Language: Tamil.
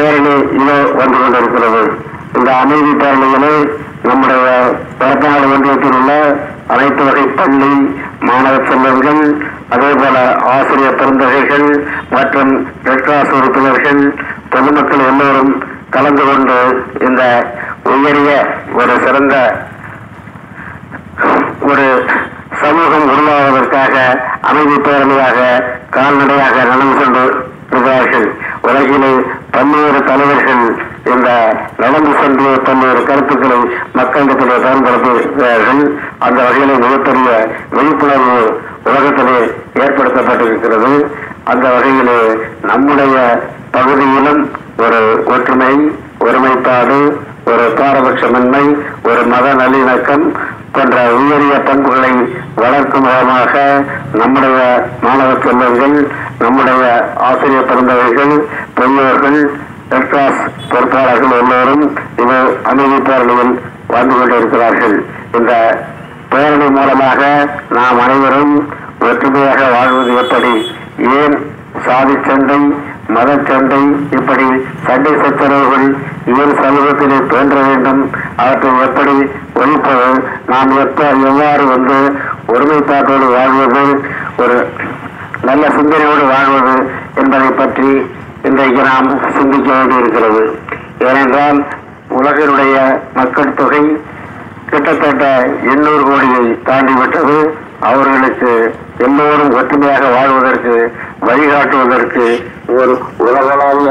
பேரணி இதோ வந்து கொண்டிருக்கிறது. இந்த அமைதி பேரணிகளை நம்முடைய பெரத்தநாடு ஒன்றியத்தில் உள்ள அனைத்து வகை பள்ளி மாணவ செல்வங்கள், அதேபோல ஆசிரியர் பெருந்தகைகள் மற்றும் ரெட் கிராஸ் உறுப்பினர்கள், பொதுமக்கள் எல்லோரும் கலந்து கொண்டு இந்த உயரிய ஒரு சிறந்த ஒரு சமூகம் உருவாவதற்காக அமைதி பேரணியாக கால்நடையாக நடந்து சென்று இருக்கிறார்கள். உலகிலே பல்வேறு தலைவர்கள் இந்த நடந்து சென்று பல்வேறு கருத்துக்களை மக்களிடத்திலே பயன்படுத்துகிறார்கள். அந்த வகையிலே மிகப்பெரிய விழிப்புணர்வு உலகத்திலே ஏற்படுத்தப்பட்டிருக்கிறது. அந்த வகையிலே நம்முடைய பகுதியிலும் ஒரு ஒற்றுமை, ஒருமைப்பாடு, ஒரு பாரபட்சமின்மை, ஒரு மத நல்லிணக்கம் போன்ற உயரிய பண்புகளை வளர்க்கும் விதமாக நம்முடைய மாணவ செல்வங்கள், நம்முடைய ஆசிரியர் பெருந்தகைகள், பெரியோர்கள், ரெட் கிராஸ் பொறுப்பாளர்கள் எல்லோரும் இது அமைதி பேரணியில் வந்து கொண்டிருக்கிறார்கள். இந்த பேரணி மூலமாக நாம் அனைவரும் ஒற்றுமையாக வாழ்வது எப்படி, ஏன் சாதி சண்டை, மத சண்டை, இப்படி சண்டை சச்சரவுகள் ஏன் சமூகத்திலே தோன்ற வேண்டும், அவற்றை எப்படி ஒழிப்பது, நாம் எவ்வாறு ஒருமைப்பாட்டோடு வாழ்வது, ஒரு நல்ல சிந்தனையோடு வாழ்வது என்பதை பற்றி இன்றைக்கு நாம் சிந்திக்க வேண்டியிருக்கிறது. ஏனென்றால் உலகினுடைய மக்கள் தொகை கிட்டத்தட்ட 800 கோடியை தாண்டிவிட்டது. அவர்களுக்கு எல்லோரும் ஒற்றுமையாக வாழ்வதற்கு வழிகாட்டுவதற்கு ஒரு உலகளாவிய